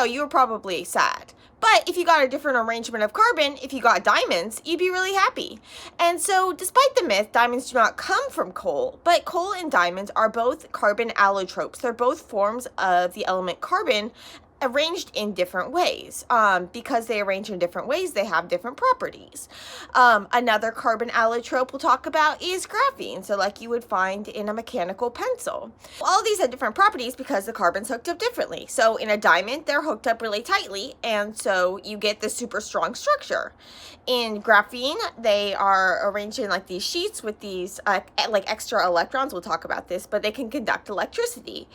so you were probably sad. But if you got a different arrangement of carbon, if you got diamonds, you'd be really happy. And so, despite the myth, diamonds do not come from coal, but coal and diamonds are both carbon allotropes. They're both forms of the element carbon arranged in different ways. Because they arrange in different ways, they have different properties. Another carbon allotrope we'll talk about is graphene, so like you would find in a mechanical pencil. All of these have different properties because the carbon's hooked up differently. So in a diamond, they're hooked up really tightly, and so you get this super strong structure. In graphene, they are arranged in like these sheets with these like extra electrons. We'll talk about this, but they can conduct electricity.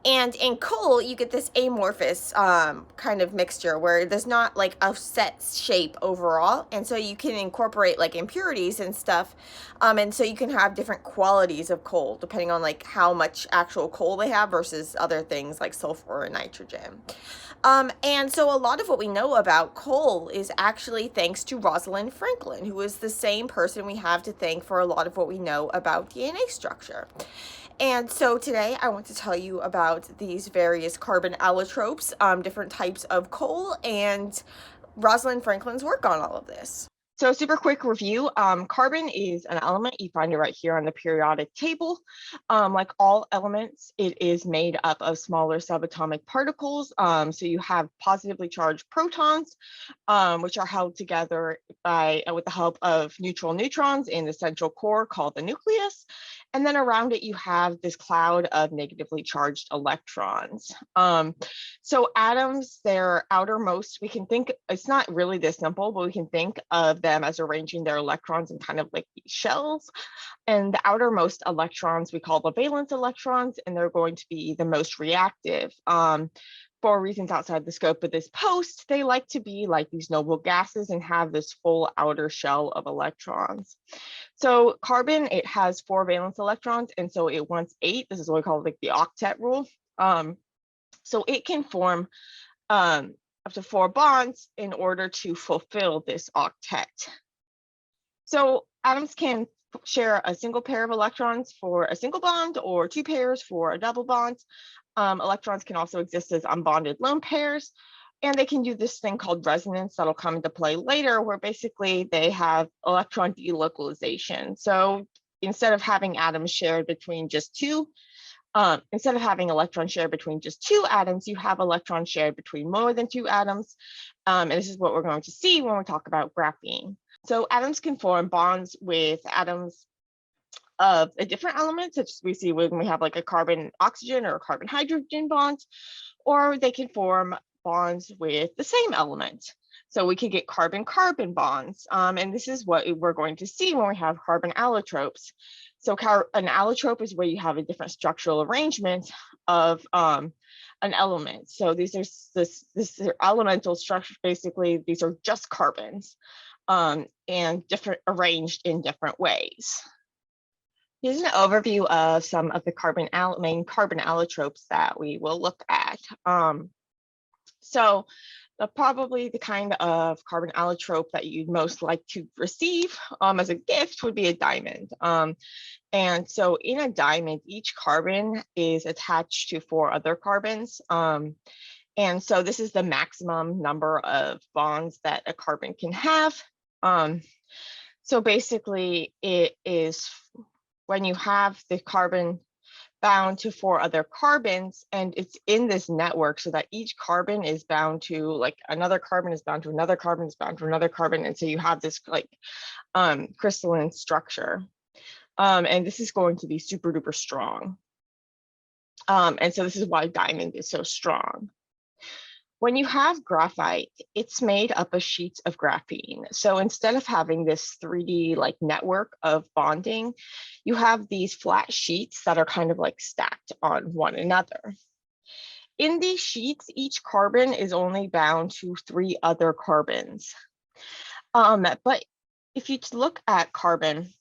And in coal, you get this amorphous kind of mixture where there's not like a set shape overall. And so you can incorporate like impurities and stuff. And so you can have different qualities of coal depending on like how much actual coal they have versus other things like sulfur and nitrogen. And so a lot of what we know about coal is actually thanks to Rosalind Franklin, who is the same person we have to thank for a lot of what we know about DNA structure. And so today I want to tell you about these various carbon allotropes, different types of coal, and Rosalind Franklin's work on all of this. So super quick review, carbon is an element. You find it right here on the periodic table. Like all elements, it is made up of smaller subatomic particles. So you have positively charged protons, which are held together with the help of neutral neutrons in the central core called the nucleus. And then around it, you have this cloud of negatively charged electrons. So atoms, their outermost, we can think, it's not really this simple, but we can think of them as arranging their electrons in kind of like these shells. And the outermost electrons we call the valence electrons, and they're going to be the most reactive. For reasons outside the scope of this post, they like to be like these noble gases and have this full outer shell of electrons. So carbon, it has 4 valence electrons, and so it wants 8. This is what we call like the octet rule. So it can form up to 4 bonds in order to fulfill this octet. So atoms can share a single pair of electrons for a single bond or 2 pairs for a double bond. Electrons can also exist as unbonded lone pairs, and they can do this thing called resonance that'll come into play later, where basically they have electron delocalization. So instead of having atoms shared between just two, instead of having electrons shared between just 2 atoms, you have electrons shared between more than 2 atoms. And this is what we're going to see when we talk about graphene. So atoms can form bonds with atoms of a different element, such as we see when we have like a carbon oxygen or a carbon hydrogen bond, or they can form bonds with the same element. So we could get carbon-carbon bonds. And this is what we're going to see when we have carbon allotropes. So an allotrope is where you have a different structural arrangement of an element. So these are this are elemental structures. Basically, these are just carbons and different arranged in different ways. Here's an overview of some of the main carbon allotropes that we will look at. So probably the kind of carbon allotrope that you'd most like to receive as a gift would be a diamond. And so in a diamond, each carbon is attached to 4 other carbons. And so this is the maximum number of bonds that a carbon can have. So basically it is when you have the carbon bound to 4 other carbons, and it's in this network so that each carbon is bound to like another carbon is bound to another carbon is bound to another carbon. And so you have this like crystalline structure. And this is going to be super duper strong. And so this is why diamond is so strong. When you have graphite, it's made up of sheets of graphene. So instead of having this 3D like network of bonding, you have these flat sheets that are kind of like stacked on one another. In these sheets, each carbon is only bound to 3 other carbons. But if you look at carbon,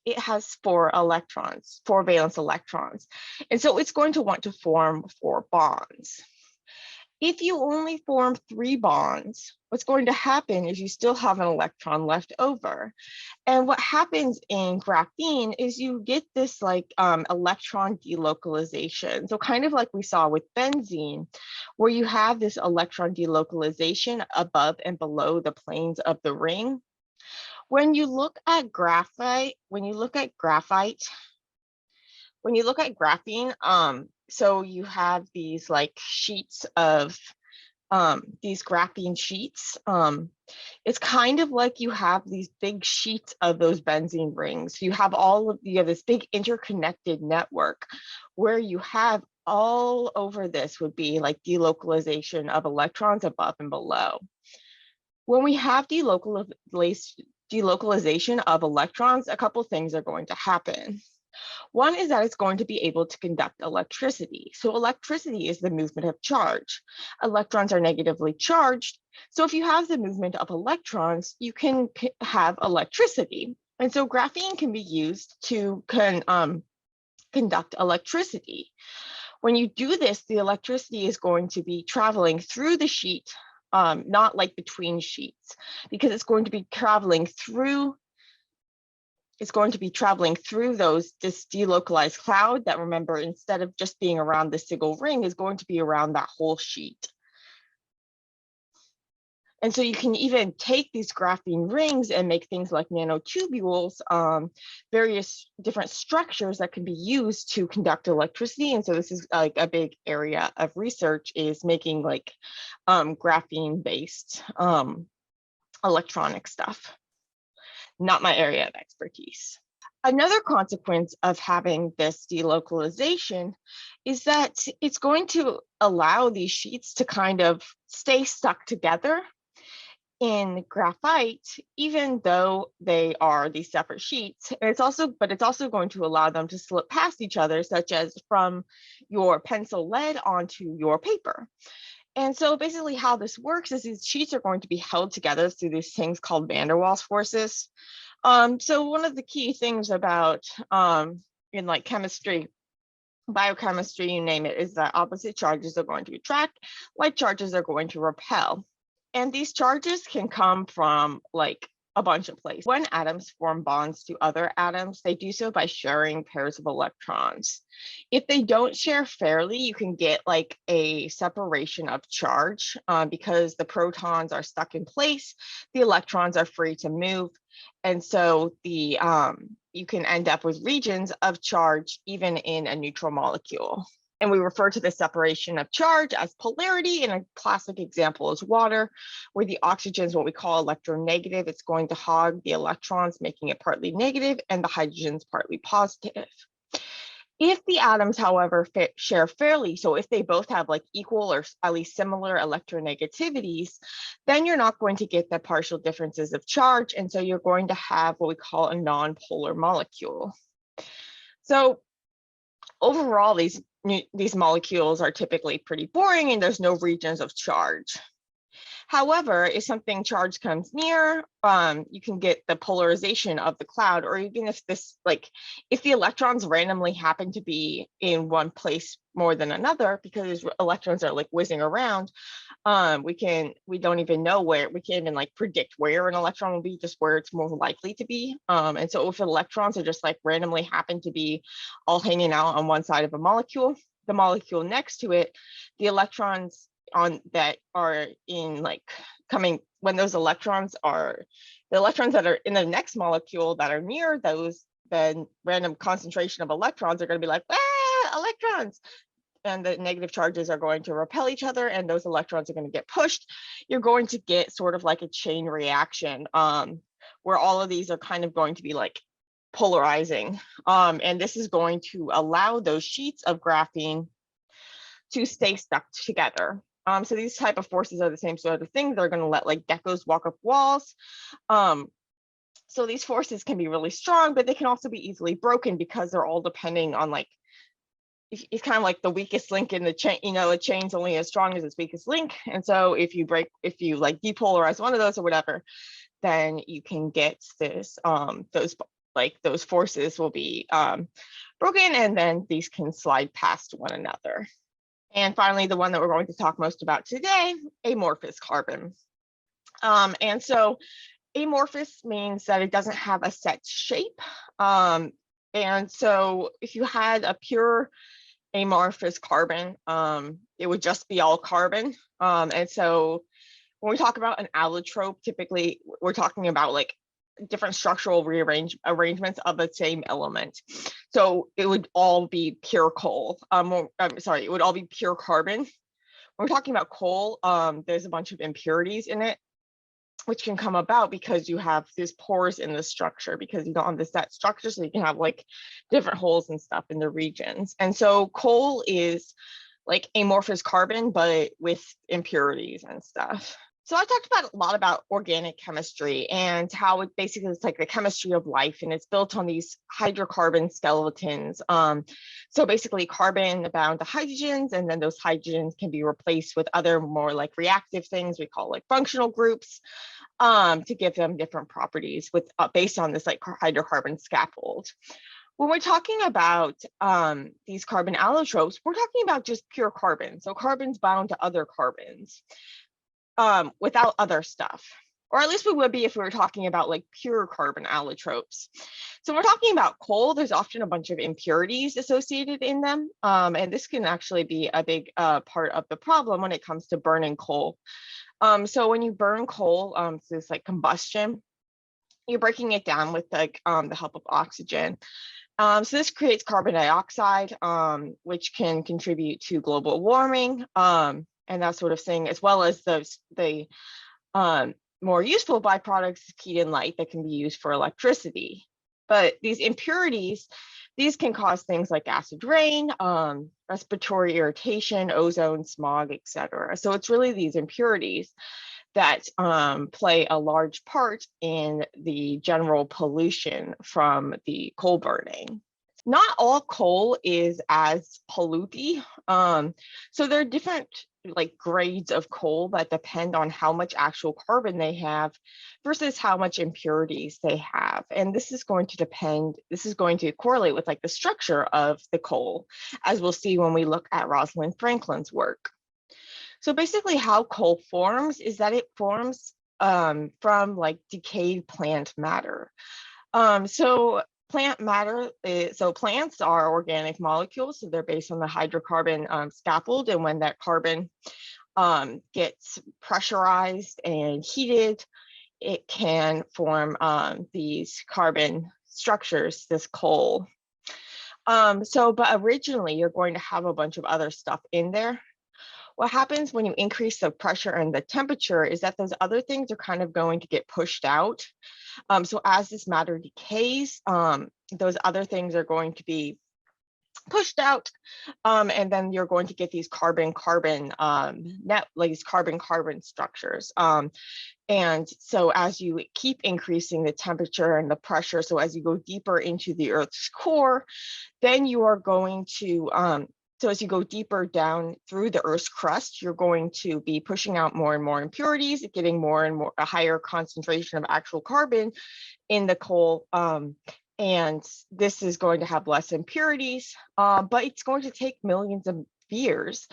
it has 4 electrons, 4 valence electrons. And so it's going to want to form 4 bonds. If you only form 3 bonds, what's going to happen is you still have an electron left over. And what happens in graphene is you get this like electron delocalization. So kind of like we saw with benzene, where you have this electron delocalization above and below the planes of the ring. When you look at graphite, when you look at graphene, so you have these like sheets of these graphene sheets. It's kind of like you have these big sheets of those benzene rings. You have this big interconnected network where you have all over this would be like delocalization of electrons above and below. When we have delocalization of electrons, a couple things are going to happen. One is that it's going to be able to conduct electricity. So electricity is the movement of charge. Electrons are negatively charged. So if you have the movement of electrons, you can have electricity. And so graphene can be used to conduct electricity. When you do this, the electricity is going to be traveling through the sheet, not like between sheets, because it's going to be traveling through this delocalized cloud that, remember, instead of just being around the single ring, is going to be around that whole sheet. And so you can even take these graphene rings and make things like nanotubules, various different structures that can be used to conduct electricity. And so this is like a big area of research, is making like graphene-based electronic stuff. Not my area of expertise. Another consequence of having this delocalization is that it's going to allow these sheets to kind of stay stuck together in graphite, even though they are these separate sheets. And it's also going to allow them to slip past each other, such as from your pencil lead onto your paper. And so basically how this works is these sheets are going to be held together through these things called van der Waals forces. So one of the key things about in like chemistry, biochemistry, you name it, is that opposite charges are going to attract, like charges are going to repel. And these charges can come from like a bunch of places. When atoms form bonds to other atoms, they do so by sharing pairs of electrons. If they don't share fairly, you can get like a separation of charge because the protons are stuck in place, the electrons are free to move. And so the you can end up with regions of charge even in a neutral molecule. And we refer to the separation of charge as polarity. And a classic example is water, where the oxygen is what we call electronegative. It's going to hog the electrons, making it partly negative, and the hydrogen's partly positive. If the atoms, however, share fairly, so if they both have like equal or at least similar electronegativities, then you're not going to get the partial differences of charge. And so you're going to have what we call a non-polar molecule. So overall, these molecules are typically pretty boring and there's no regions of charge. However, if something charged comes near, you can get the polarization of the cloud, or even if if the electrons randomly happen to be in one place more than another, because electrons are like whizzing around, we don't even know where, we can't even like predict where an electron will be, just where it's more likely to be. And so if electrons are just like randomly happen to be all hanging out on one side of a molecule, the molecule next to it, the electrons that are in like coming, when those electrons are, the electrons that are in the next molecule that are near those, the random concentration of electrons are going to be like, ah, electrons. And the negative charges are going to repel each other and those electrons are going to get pushed. You're going to get sort of like a chain reaction where all of these are kind of going to be like polarizing. And this is going to allow those sheets of graphene to stay stuck together. So these type of forces are the same sort of thing. They're going to let like geckos walk up walls. So these forces can be really strong, but they can also be easily broken because they're all depending on like, it's kind of like the weakest link in the chain. A chain's only as strong as its weakest link. And so if you like depolarize one of those or whatever, then you can get this, those forces will be broken, and then these can slide past one another. And finally, the one that we're going to talk most about today, amorphous carbon. And so amorphous means that it doesn't have a set shape. And so if you had a pure amorphous carbon, it would just be all carbon. And so when we talk about an allotrope, typically we're talking about like different structural arrangements of the same element. So it would all be pure coal. I'm sorry, it would all be pure carbon. When we're talking about coal, there's a bunch of impurities in it, which can come about because you have these pores in the structure, because you don't have the set structure, so you can have like different holes and stuff in the regions. And so coal is like amorphous carbon, but with impurities and stuff. So I talked about a lot about organic chemistry and how it basically is like the chemistry of life, and it's built on these hydrocarbon skeletons. So basically carbon bound to hydrogens, and then those hydrogens can be replaced with other more like reactive things we call like functional groups, to give them different properties with based on this like hydrocarbon scaffold. When we're talking about these carbon allotropes, we're talking about just pure carbon. So carbon's bound to other carbons without other stuff. Or at least we would be if we were talking about like pure carbon allotropes. So when we're talking about coal, there's often a bunch of impurities associated in them. And this can actually be a big part of the problem when it comes to burning coal. So when you burn coal, so it's like combustion, you're breaking it down with like the help of oxygen. So this creates carbon dioxide, which can contribute to global warming and that sort of thing, as well as the more useful byproducts, heat and light that can be used for electricity. But these impurities, these can cause things like acid rain, respiratory irritation, ozone, smog, etc. So it's really these impurities that play a large part in the general pollution from the coal burning. Not all coal is as polluty. So there are different like grades of coal that depend on how much actual carbon they have versus how much impurities they have. And this is going to correlate with like the structure of the coal, as we'll see when we look at Rosalind Franklin's work. So basically how coal forms is that it forms from like decayed plant matter. So plant matter, so plants are organic molecules, so they're based on the hydrocarbon scaffold, and when that carbon gets pressurized and heated, it can form these carbon structures, this coal. But originally you're going to have a bunch of other stuff in there. What happens when you increase the pressure and the temperature is that those other things are kind of going to get pushed out. So as this matter decays, those other things are going to be pushed out, and then you're going to get these carbon-carbon these carbon-carbon structures. And so as you keep increasing the temperature and the pressure, so as you go deeper into the Earth's core, then you are going to so as you go deeper down through the Earth's crust, you're going to be pushing out more and more impurities, getting more and more a higher concentration of actual carbon in the coal. And this is going to have less impurities, but it's going to take millions of years.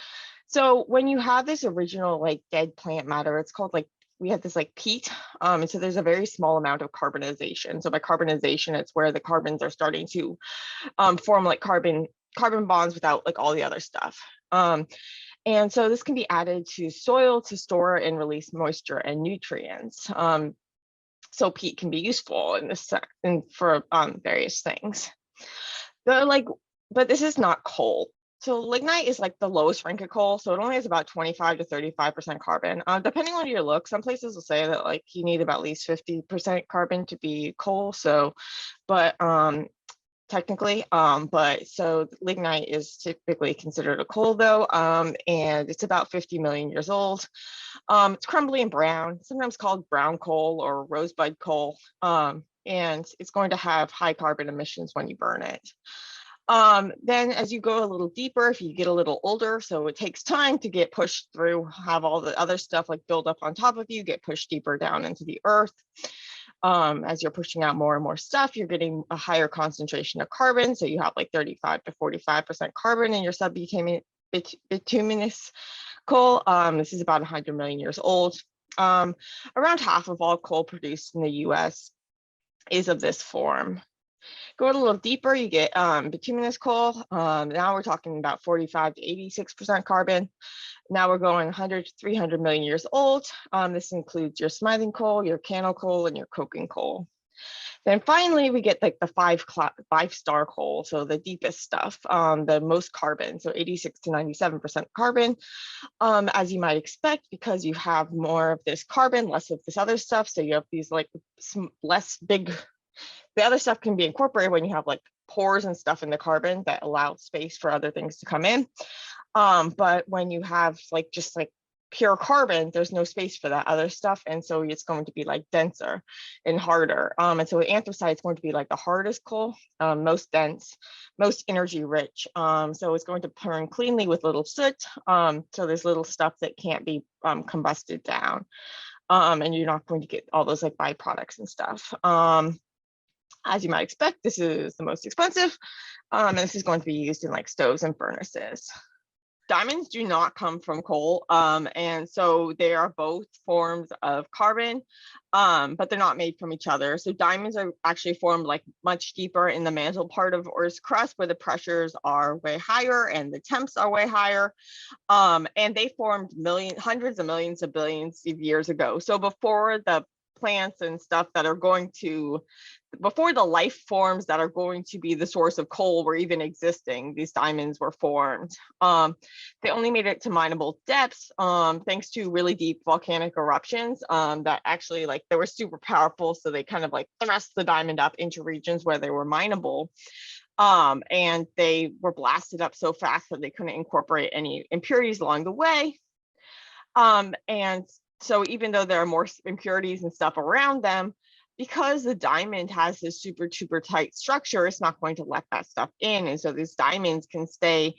So when you have this original like dead plant matter, it's called like, we have this like peat, and so there's a very small amount of carbonization. So by carbonization, it's where the carbons are starting to form like carbon bonds without like all the other stuff. And so this can be added to soil to store and release moisture and nutrients. So peat can be useful in this for various things. But this is not coal. So lignite is like the lowest rank of coal. So it only has about 25 to 35% carbon. Depending on your look, some places will say that like you need about at least 50% carbon to be coal. So, but technically, but so lignite is typically considered a coal though, and it's about 50 million years old. It's crumbly and brown, sometimes called brown coal or rosebud coal, and it's going to have high carbon emissions when you burn it. Then as you go a little deeper, if you get a little older, so it takes time to get pushed through, have all the other stuff like build up on top of you, get pushed deeper down into the earth. As you're pushing out more and more stuff, you're getting a higher concentration of carbon. So you have like 35 to 45% carbon in your bituminous coal. This is about 100 million years old. Around half of all coal produced in the US is of this form. Going a little deeper, you get bituminous coal. Now we're talking about 45 to 86% carbon. Now we're going 100 to 300 million years old. This includes your smithing coal, your cannel coal, and your coking coal. Then finally, we get like the five-star coal, so the deepest stuff, the most carbon, so 86 to 97% carbon, as you might expect, because you have more of this carbon, less of this other stuff. So you have these like less big, the other stuff can be incorporated when you have like pores and stuff in the carbon that allow space for other things to come in. But when you have like just like pure carbon, there's no space for that other stuff, and so it's going to be like denser and harder. And so anthracite is going to be like the hardest coal, most dense, most energy rich. So it's going to burn cleanly with little soot. So there's little stuff that can't be combusted down, and you're not going to get all those like byproducts and stuff. As you might expect, this is the most expensive, and this is going to be used in like stoves and furnaces. Diamonds do not come from coal, and so they are both forms of carbon, but they're not made from each other. So diamonds are actually formed like much deeper in the mantle part of Earth's crust, where the pressures are way higher and the temps are way higher, and they formed hundreds of millions of billions of years ago. So before the plants and stuff that are going to, before the life forms that are going to be the source of coal were even existing, these diamonds were formed. They only made it to mineable depths thanks to really deep volcanic eruptions that actually like they were super powerful. So they kind of like thrust the diamond up into regions where they were mineable. And they were blasted up so fast that they couldn't incorporate any impurities along the way. And so even though there are more impurities and stuff around them, because the diamond has this super tight structure, it's not going to let that stuff in. And so these diamonds can stay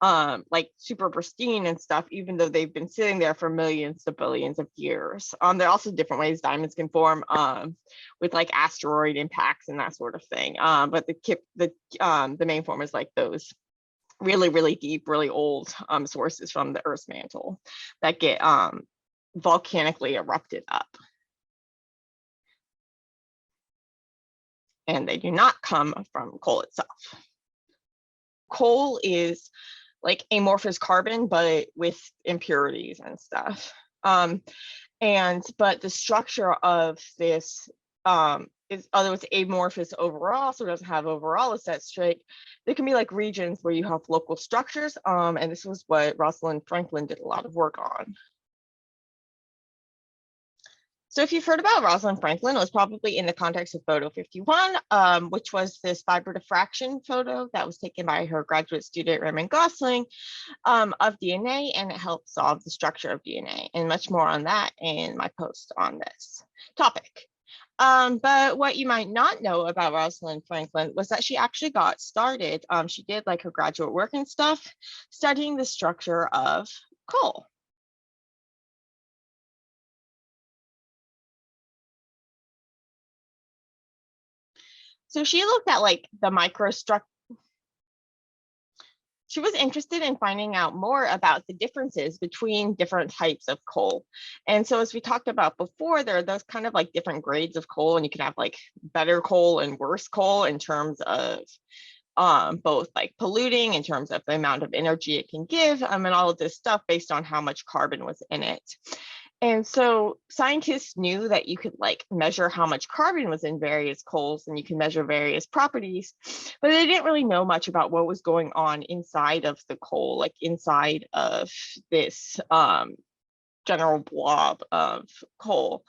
like super pristine and stuff, even though they've been sitting there for millions to billions of years. There are also different ways diamonds can form with like asteroid impacts and that sort of thing. But the main form is like those really deep, really old sources from the Earth's mantle that get volcanically erupted up. And they do not come from coal itself. Coal is like amorphous carbon, but with impurities and stuff. But the structure of this is, although it's amorphous overall, so it doesn't have overall a set straight, there can be like regions where you have local structures. And this was what Rosalind Franklin did a lot of work on. So if you've heard about Rosalind Franklin, it was probably in the context of photo 51, which was this fiber diffraction photo that was taken by her graduate student, Raymond Gosling, of DNA, and it helped solve the structure of DNA, and much more on that in my post on this topic. But what you might not know about Rosalind Franklin was that she actually got started. She did like her graduate work and stuff, studying the structure of coal. So she looked at like the microstructure. She was interested in finding out more about the differences between different types of coal. And so as we talked about before, there are those kind of like different grades of coal, and you can have like better coal and worse coal in terms of both like polluting, in terms of the amount of energy it can give, and all of this stuff based on how much carbon was in it. And so scientists knew that you could like measure how much carbon was in various coals, and you can measure various properties, but they didn't really know much about what was going on inside of the coal, like inside of this general blob of coal.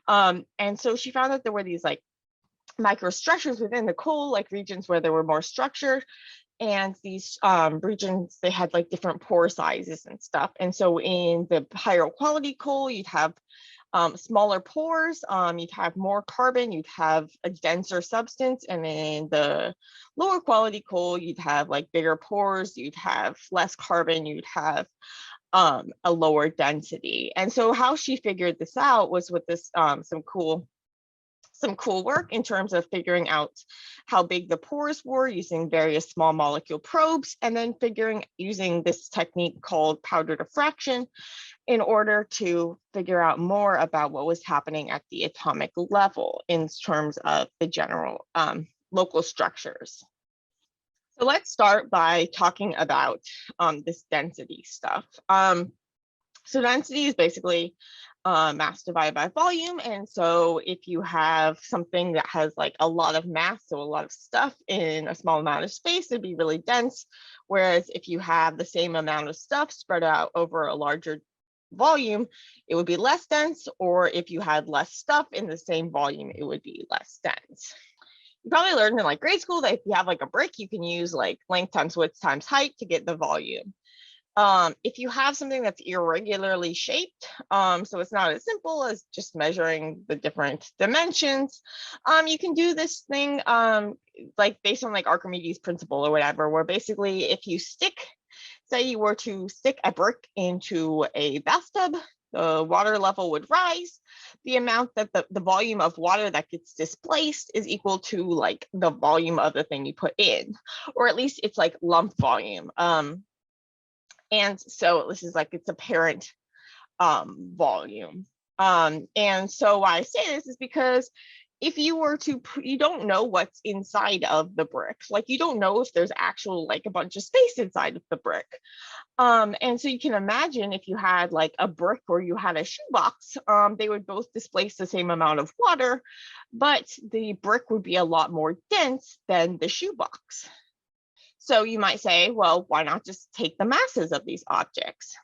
And so she found that there were these like microstructures within the coal, like regions where there were more structure. And these regions, they had like different pore sizes and stuff. And so in the higher quality coal, you'd have smaller pores, you'd have more carbon, you'd have a denser substance. And in the lower quality coal, you'd have like bigger pores, you'd have less carbon, you'd have a lower density. And so how she figured this out was with this some cool some cool work in terms of figuring out how big the pores were using various small molecule probes, and then using this technique called powder diffraction in order to figure out more about what was happening at the atomic level in terms of the general local structures. So let's start by talking about this density stuff. So density is basically mass divided by volume. And so if you have something that has like a lot of mass, so a lot of stuff in a small amount of space, it'd be really dense. Whereas if you have the same amount of stuff spread out over a larger volume, it would be less dense. Or if you had less stuff in the same volume, it would be less dense. You probably learned in like grade school that if you have like a brick, you can use like length times width times height to get the volume. If you have something that's irregularly shaped, so it's not as simple as just measuring the different dimensions, you can do this thing like based on like Archimedes' principle or whatever, where basically if you say you were to stick a brick into a bathtub, the water level would rise. The amount that the volume of water that gets displaced is equal to like the volume of the thing you put in, or at least it's like lump volume. And so this is like its apparent volume. And so why I say this is because if you were to, you don't know what's inside of the brick. Like you don't know if there's actual like a bunch of space inside of the brick. And so you can imagine if you had like a brick or you had a shoebox, they would both displace the same amount of water, but the brick would be a lot more dense than the shoebox. So you might say, well, why not just take the masses of these objects?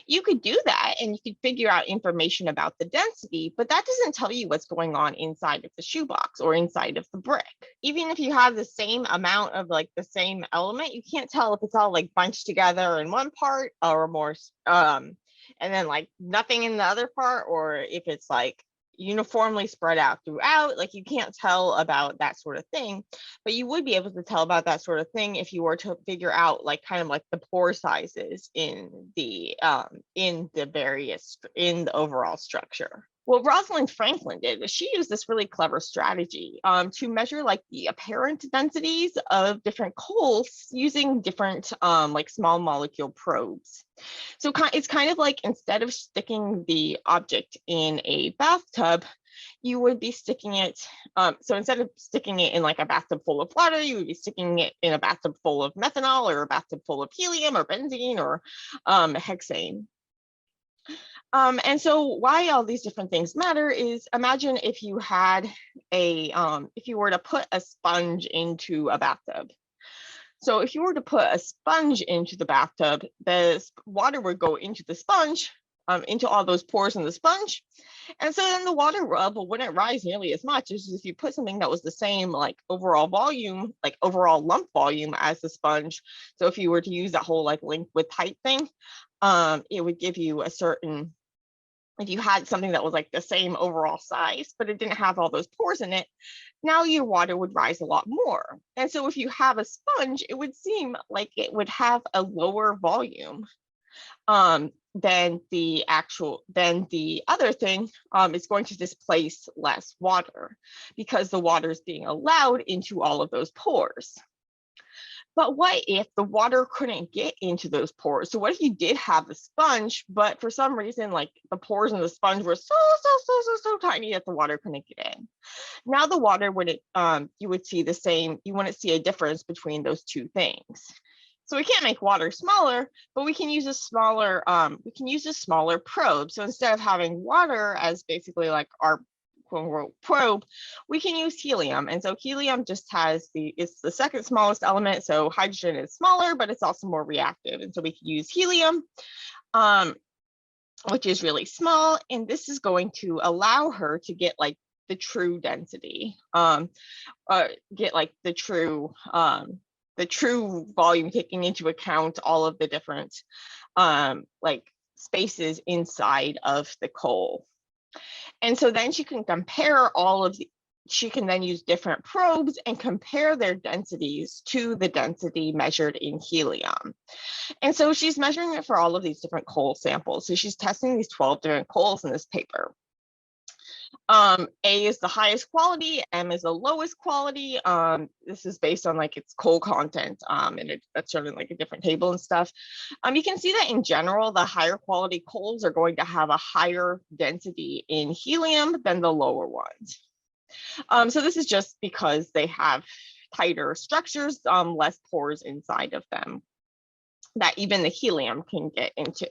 You could do that and you could figure out information about the density, but that doesn't tell you what's going on inside of the shoebox or inside of the brick. Even if you have the same amount of like the same element, you can't tell if it's all like bunched together in one part or more, and then like nothing in the other part, or if it's like uniformly spread out throughout. Like you can't tell about that sort of thing, but you would be able to tell about that sort of thing if you were to figure out like kind of like the pore sizes in the overall structure. What Rosalind Franklin did was she used this really clever strategy to measure like the apparent densities of different coals using different like small molecule probes. So it's kind of like instead of sticking the object in a bathtub, you would be sticking it, so instead of sticking it in like a bathtub full of water, you would be sticking it in a bathtub full of methanol or a bathtub full of helium or benzene or hexane. And so why all these different things matter is imagine if you had if you were to put a sponge into a bathtub. So if you were to put a sponge into the bathtub, the water would go into the sponge, into all those pores in the sponge. And so then the water level wouldn't rise nearly as much as if you put something that was the same like overall volume, like overall lump volume as the sponge. So if you were to use that whole like length with height thing, it would give you a certain, if you had something that was like the same overall size, but it didn't have all those pores in it, now your water would rise a lot more. And so if you have a sponge, it would seem like it would have a lower volume than the other thing is going to displace less water because the water is being allowed into all of those pores. But what if the water couldn't get into those pores? So what if you did have a sponge, but for some reason, like the pores in the sponge were so tiny that the water couldn't get in? Now the water wouldn't, you would see the same, you wouldn't see a difference between those two things. So we can't make water smaller, but we can use a smaller probe. So instead of having water as basically like our quote unquote probe, we can use helium. And so helium just has it's the second smallest element. So hydrogen is smaller, but it's also more reactive. And so we can use helium, which is really small. And this is going to allow her to get like the true density, get like the true volume, taking into account all of the different like spaces inside of the coal. And so then she can compare she can then use different probes and compare their densities to the density measured in helium. And so she's measuring it for all of these different coal samples. So she's testing these 12 different coals in this paper. A is the highest quality, M is the lowest quality. This is based on like its coal content, and that's shown in like a different table and stuff. You can see that in general, the higher quality coals are going to have a higher density in helium than the lower ones. So this is just because they have tighter structures, less pores inside of them that even the helium can get into.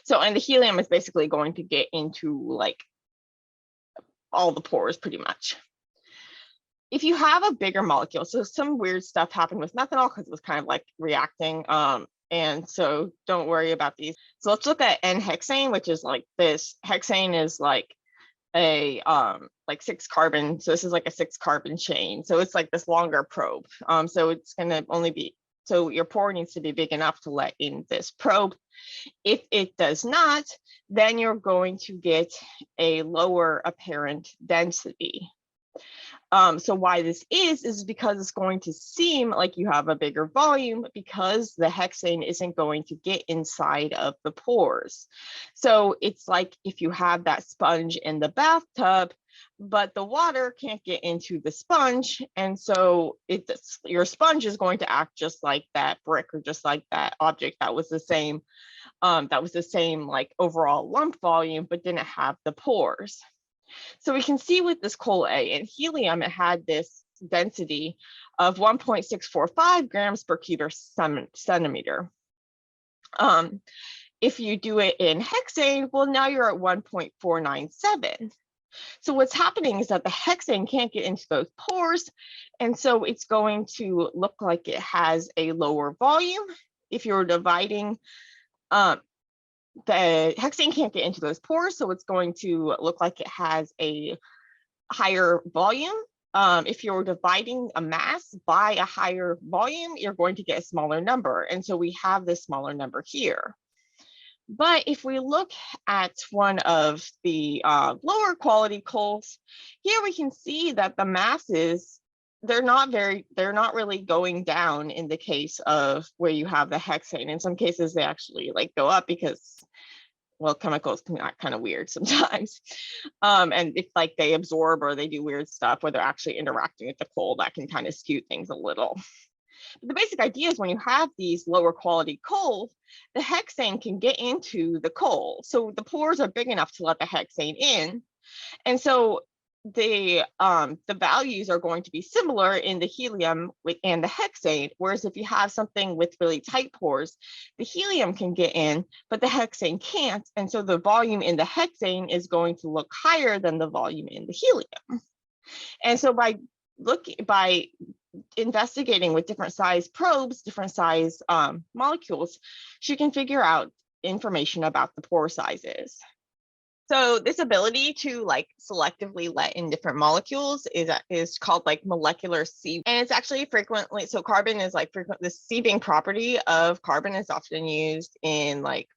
So, and the helium is basically going to get into like all the pores pretty much. If you have a bigger molecule, so some weird stuff happened with methanol because it was kind of like reacting. And so don't worry about these. So let's look at N-hexane, which is like this. Hexane is like a like 6 carbon. So this is like a 6 carbon chain. So it's like this longer probe. So it's going to only be, so your pore needs to be big enough to let in this probe. If it does not, then you're going to get a lower apparent density. So why this is because it's going to seem like you have a bigger volume because the hexane isn't going to get inside of the pores. So it's like if you have that sponge in the bathtub, but the water can't get into the sponge. And so your sponge is going to act just like that brick or just like that object that was the same like overall lump volume, but didn't have the pores. So we can see with this coal A and helium, it had this density of 1.645 grams per cubic centimeter. If you do it in hexane, well, now you're at 1.497. So what's happening is that the hexane can't get into those pores, and so it's going to look like it has a lower volume. If you're dividing, the hexane can't get into those pores, so it's going to look like it has a higher volume. If you're dividing a mass by a higher volume, you're going to get a smaller number. And so we have this smaller number here. But if we look at one of the lower quality coals, here we can see that the masses, they're not really going down in the case of where you have the hexane. In some cases, they actually like go up because, well, chemicals can act kind of weird sometimes. And if like they absorb or they do weird stuff where they're actually interacting with the coal, that can kind of skew things a little. But the basic idea is when you have these lower quality coals, the hexane can get into the coal. So the pores are big enough to let the hexane in. And so the values are going to be similar in the helium and the hexane, whereas if you have something with really tight pores, the helium can get in, but the hexane can't, and so the volume in the hexane is going to look higher than the volume in the helium. And so by investigating with different size probes, different size molecules, she can figure out information about the pore sizes. So this ability to like selectively let in different molecules is called like molecular sieve, and it's actually frequently, so carbon is like the sieving property of carbon is often used in like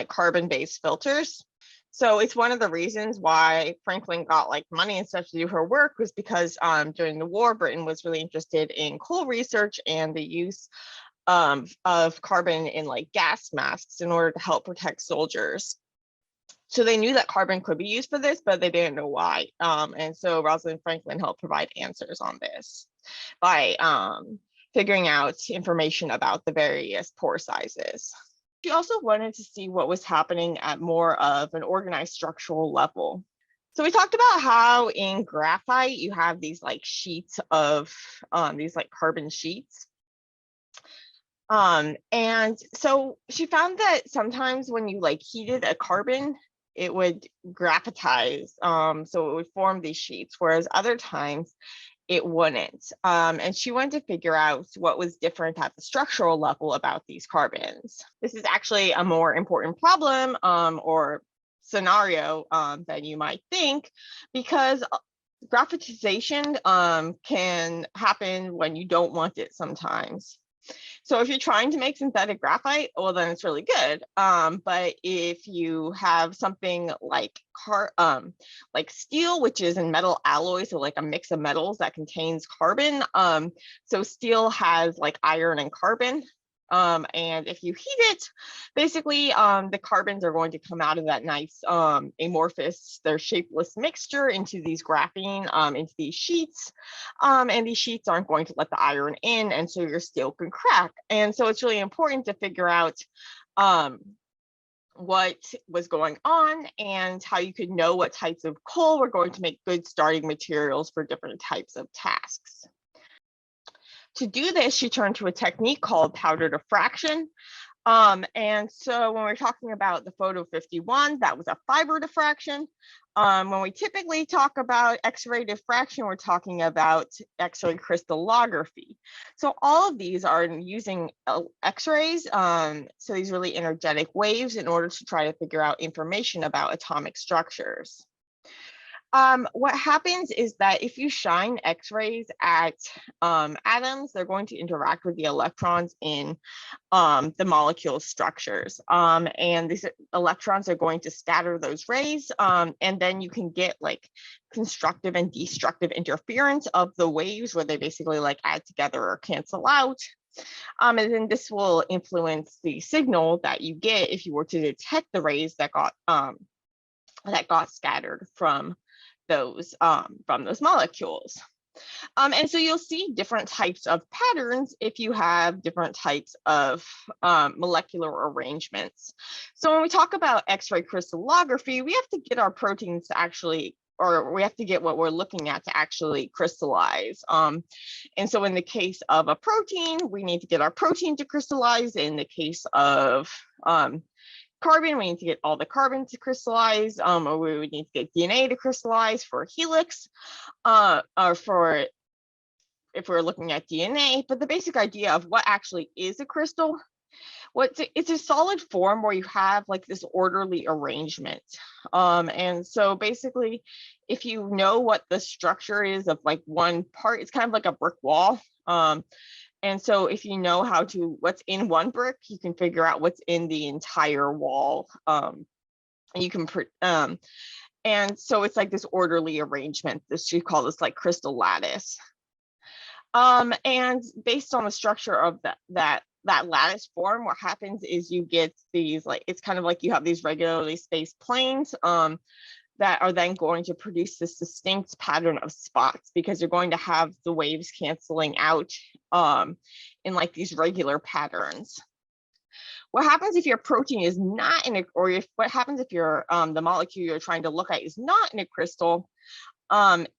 carbon-based filters. So it's one of the reasons why Franklin got like money and stuff to do her work, was because during the war, Britain was really interested in coal research and the use of carbon in like gas masks in order to help protect soldiers. So they knew that carbon could be used for this, but they didn't know why. And so Rosalind Franklin helped provide answers on this by figuring out information about the various pore sizes. She also wanted to see what was happening at more of an organized structural level. So we talked about how in graphite, you have these like sheets of these like carbon sheets. And so she found that sometimes when you like heated a carbon, it would graphitize, so it would form these sheets, whereas other times it wouldn't. And she wanted to figure out what was different at the structural level about these carbons. This is actually a more important problem or scenario than you might think, because graphitization can happen when you don't want it sometimes. So if you're trying to make synthetic graphite, well, then it's really good. But if you have something like steel, which is in metal alloy, so like a mix of metals that contains carbon. So steel has like iron and carbon. And if you heat it, basically the carbons are going to come out of that nice amorphous, they're shapeless mixture into these graphene, into these sheets. And these sheets aren't going to let the iron in, and so your steel can crack. And so it's really important to figure out what was going on and how you could know what types of coal were going to make good starting materials for different types of tasks. To do this, she turned to a technique called powder diffraction. And so when we're talking about the photo 51, that was a fiber diffraction. When we typically talk about X-ray diffraction, we're talking about X-ray crystallography. So all of these are using X-rays, so these really energetic waves, in order to try to figure out information about atomic structures. What happens is that if you shine X-rays at atoms, they're going to interact with the electrons in the molecule structures. And these electrons are going to scatter those rays, and then you can get like constructive and destructive interference of the waves, where they basically like add together or cancel out. And then this will influence the signal that you get if you were to detect the rays that got scattered from those molecules. And so you'll see different types of patterns if you have different types of molecular arrangements. So when we talk about X-ray crystallography, we have to get our proteins to actually, or we have to get what we're looking at to actually crystallize. And so in the case of a protein, we need to get our protein to crystallize. In the case of carbon, we need to get all the carbon to crystallize, or we would need to get DNA to crystallize for a helix, or for if we're looking at DNA. But the basic idea of what actually is a crystal, it's a solid form where you have like this orderly arrangement. And so basically, if you know what the structure is of like one part, it's kind of like a brick wall. And so if you know what's in one brick, you can figure out what's in the entire wall. And you can, and so it's like this orderly arrangement. You call this like crystal lattice. And based on the structure of that lattice form, what happens is you get these, like, it's kind of like you have these regularly spaced planes, that are then going to produce this distinct pattern of spots, because you're going to have the waves canceling out in like these regular patterns. What happens if your protein is not in a, what happens if your the molecule you're trying to look at is not in a crystal,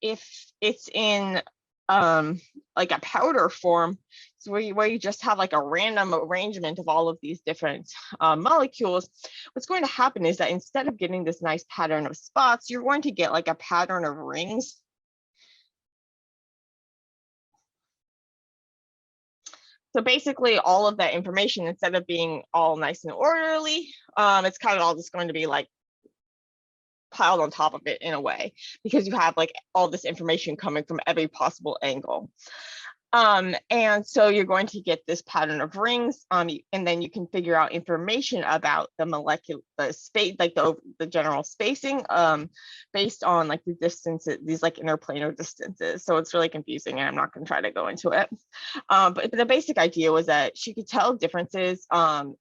if it's in like a powder form, so where you just have like a random arrangement of all of these different molecules, what's going to happen is that instead of getting this nice pattern of spots, you're going to get like a pattern of rings. So basically all of that information, instead of being all nice and orderly, it's kind of all just going to be like piled on top of it in a way, because you have like all this information coming from every possible angle. And so you're going to get this pattern of rings, and then you can figure out information about the molecular, the space, like the general spacing, based on like the distances, these like interplanar distances. So it's really confusing, and I'm not going to try to go into it. But the basic idea was that she could tell differences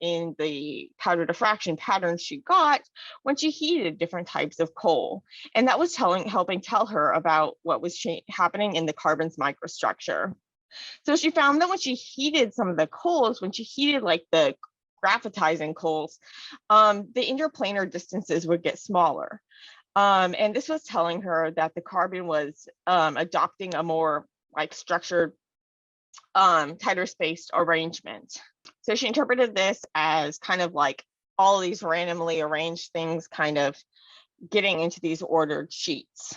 in the powder diffraction patterns she got when she heated different types of coal, and that was helping tell her about what was happening in the carbon's microstructure. So she found that when she heated some of the coals, when she heated like the graphitizing coals, the interplanar distances would get smaller. And this was telling her that the carbon was adopting a more like structured, tighter spaced arrangement. So she interpreted this as kind of like all these randomly arranged things kind of getting into these ordered sheets.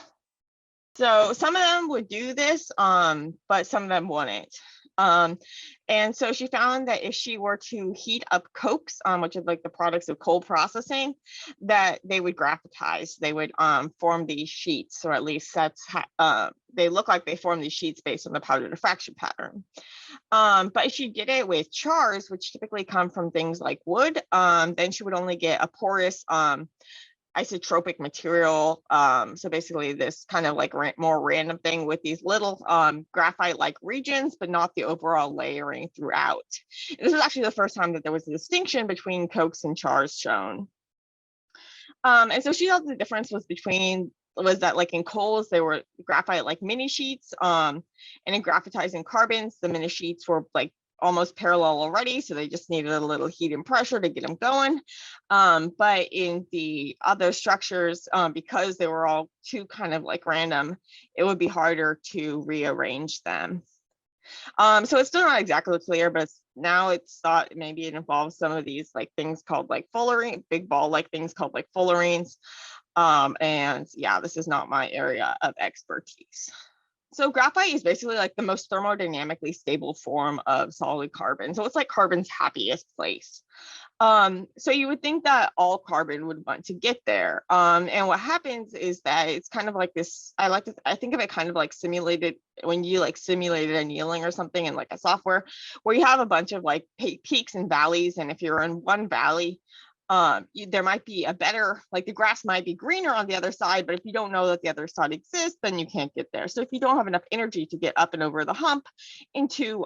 So some of them would do this, but some of them wouldn't. And so she found that if she were to heat up cokes, which is like the products of coal processing, that they would graphitize. They would form these sheets, or at least that's how, they look like they form these sheets based on the powder diffraction pattern. But if she did it with chars, which typically come from things like wood, then she would only get a porous isotropic material. So basically this kind of like more random thing with these little graphite-like regions, but not the overall layering throughout. This is actually the first time that there was a distinction between cokes and chars shown. And so she thought the difference was that like in coals, they were graphite like mini sheets, and in graphitizing carbons, the mini sheets were like almost parallel already, so they just needed a little heat and pressure to get them going. But in the other structures, because they were all too kind of like random, it would be harder to rearrange them. So it's still not exactly clear, but now it's thought maybe it involves some of these like things called like fullerene, big ball like things called like fullerenes. And yeah, this is not my area of expertise. So graphite is basically like the most thermodynamically stable form of solid carbon. So it's like carbon's happiest place. So you would think that all carbon would want to get there. And what happens is that it's kind of like this, I think of it kind of like simulated, when you like simulated annealing or something in like a software, where you have a bunch of like peaks and valleys. And if you're in one valley, there might be a better, like the grass might be greener on the other side, but if you don't know that the other side exists, then you can't get there. So if you don't have enough energy to get up and over the hump into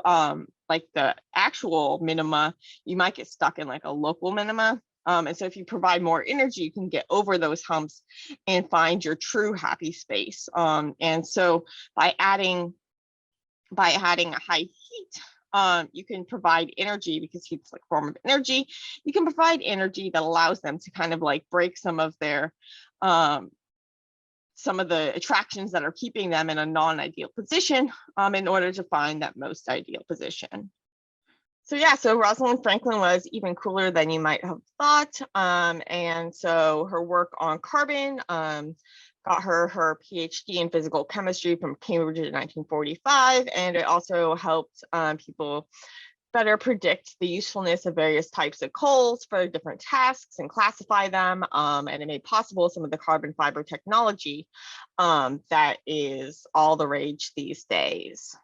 like the actual minima, you might get stuck in like a local minima. And so if you provide more energy, you can get over those humps and find your true happy space. And so by adding a high heat, you can provide energy, because heat's like a form of energy. You can provide energy that allows them to kind of like break some of their some of the attractions that are keeping them in a non-ideal position, in order to find that most ideal position. So yeah, so Rosalind Franklin was even cooler than you might have thought. And so her work on carbon got her PhD in physical chemistry from Cambridge in 1945, and it also helped people better predict the usefulness of various types of coals for different tasks and classify them, and it made possible some of the carbon fiber technology that is all the rage these days.